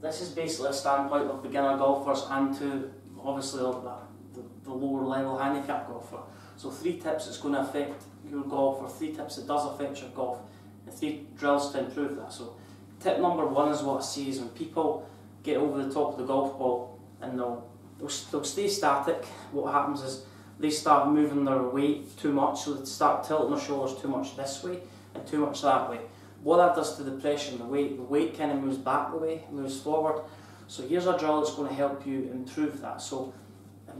This is basically a standpoint of beginner golfers and to obviously the lower level handicap golfer. So 3 tips that's going to affect your golf, or 3 tips that does affect your golf, and 3 drills to improve that. So tip number 1 is what I see is when people get over the top of the golf ball and they'll stay static, what happens is they start moving their weight too much, so they start tilting their shoulders too much this way and too much that way. What that does to the pressure and the weight kind of moves back the way, moves forward. So here's a drill that's going to help you improve that. So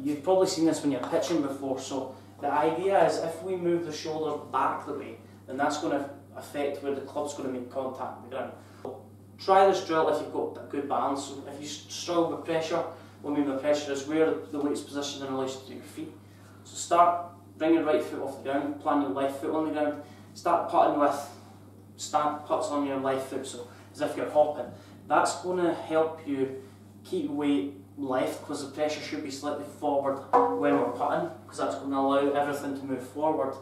you've probably seen this when you're pitching before. So the idea is if we move the shoulders back the way, then that's going to affect where the club's going to make contact with the ground. So try this drill if you've got a good balance. So if you struggle with pressure, what I mean by pressure is where the weight's positioned in relation to your feet. So start, bring your right foot off the ground, plant your left foot on the ground, start putting with stand putts on your left foot, so as if you're hopping. That's going to help you keep weight left, because the pressure should be slightly forward when we're putting, because that's going to allow everything to move forward,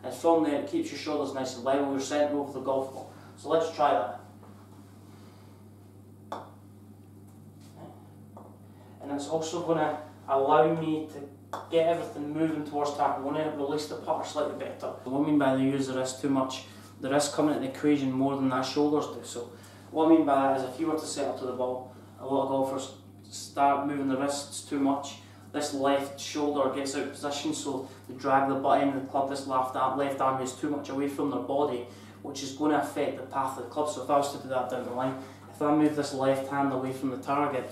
and from there it keeps your shoulders nice and level, you're centre over the golf ball. So let's try that. And it's also going to allow me to get everything moving towards target. I want to release the putter slightly better. What I mean by the use the wrist too much, the wrist coming into the equation more than that shoulders do. So what I mean by that is if you were to set up to the ball, a lot of golfers start moving the wrists too much. This left shoulder gets out of position, so they drag the butt end of the club. This left arm is too much away from their body, which is going to affect the path of the club. So if I was to do that down the line, if I move this left hand away from the target,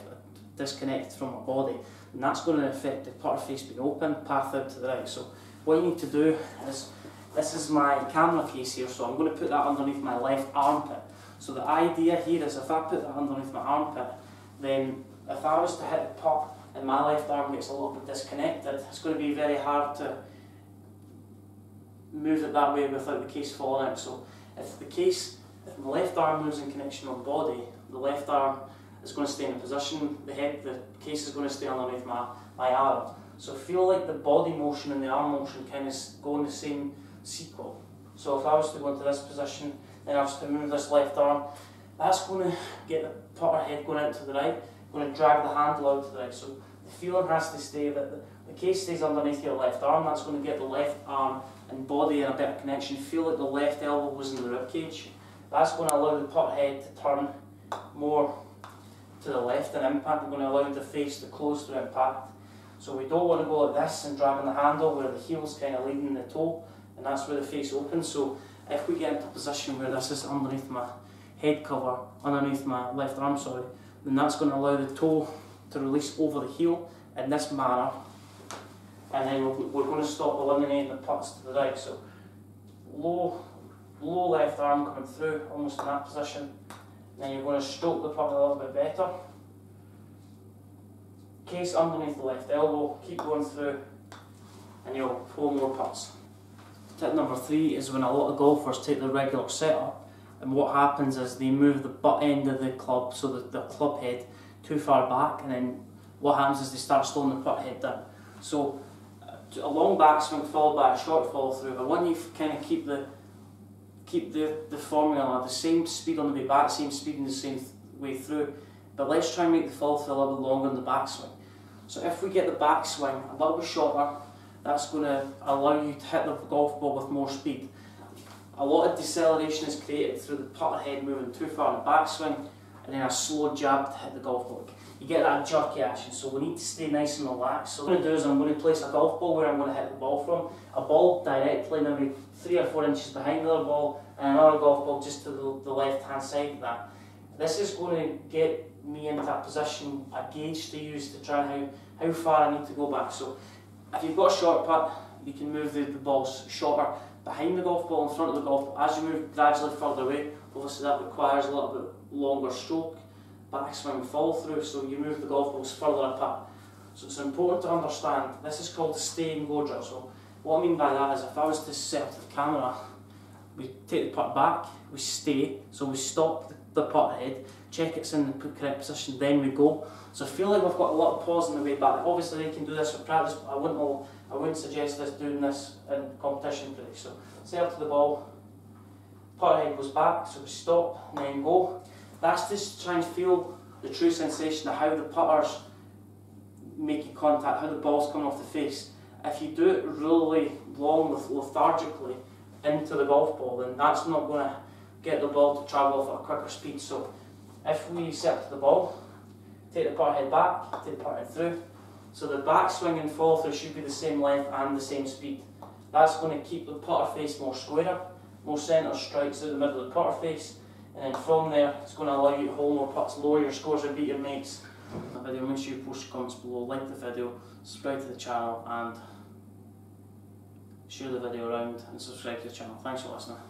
disconnected from my body, then that's going to affect the putter face being open, path out to the right. So what you need to do is, this is my camera case here, so I'm going to put that underneath my left armpit. So the idea here is if I put that underneath my armpit, then if I was to hit the putt and my left arm gets a little bit disconnected, it's going to be very hard to move it that way without the case falling out. So if my left arm moves in connection with my body, the left arm is going to stay in a position, the case is going to stay underneath my arm. So feel like the body motion and the arm motion kind of go in the same sequel. So if I was to go into this position, then I was to move this left arm, that's going to get the putter head going out to the right, going to drag the handle out to the right. So the feeling has to stay that the case stays underneath your left arm. That's going to get the left arm and body in a better connection. Feel like the left elbow was in the rib cage. That's going to allow the putter head to turn more to the left in impact. We're going to allow the face to close through impact. So we don't want to go like this and dragging the handle where the heel's kind of leading the toe, and that's where the face opens. So if we get into a position where this is underneath my head cover, underneath my left arm, sorry, then that's going to allow the toe to release over the heel in this manner, and then we're going to stop eliminating the putts to the right. So low left arm coming through, almost in that position, and then you're going to stroke the putt a little bit better. Case underneath the left elbow, keep going through, and you'll pull more putts. Tip number 3 is when a lot of golfers take the regular setup, and what happens is they move the butt end of the club, so that the club head, too far back, and then what happens is they start slowing the putt head down. So a long backswing followed by a short follow through, but when you kind of keep the formula, the same speed on the way back, same speed in the same way through, but let's try and make the follow through a little bit longer than the backswing. So if we get the backswing a little bit shorter, that's going to allow you to hit the golf ball with more speed. A lot of deceleration is created through the putter head moving too far in the backswing, and then a slow jab to hit the golf ball. You get that jerky action, so we need to stay nice and relaxed. So what I'm going to do is I'm going to place a golf ball where I'm going to hit the ball from, a ball directly maybe 3 or 4 inches behind the other ball, and another golf ball just to the left hand side of that. This is going to get me into that position, a gauge to use to try how far I need to go back. So if you've got a short putt, you can move the balls shorter behind the golf ball, in front of the golf ball. As you move gradually further away, obviously that requires a little bit longer stroke, backswing, follow through, so you move the golf balls further apart. So it's important to understand, this is called the stay and go drill. So what I mean by that is if I was to set up to the camera, we take the putt back, we stay, so we stop the putter head, check it's in the correct position, then we go. So I feel like we've got a lot of pause on the way back. Obviously they can do this for practice, but I wouldn't suggest this doing this in competition play. So set up to the ball, putter head goes back, so we stop and then go. That's just to try and feel the true sensation of how the putter's making contact, how the ball's coming off the face. If you do it really long, lethargically into the golf ball, then that's not going to get the ball to travel off at a quicker speed. So if we set up to the ball, take the putter head back, take the putter head through, so the backswing and follow through should be the same length and the same speed. That's going to keep the putter face more squarer, more centre strikes out the middle of the putter face, and then from there it's going to allow you to hold more putts, lower your scores and beat your mates. My video, make sure you post your comments below, like the video, subscribe to the channel and share the video around and subscribe to the channel. Thanks for listening.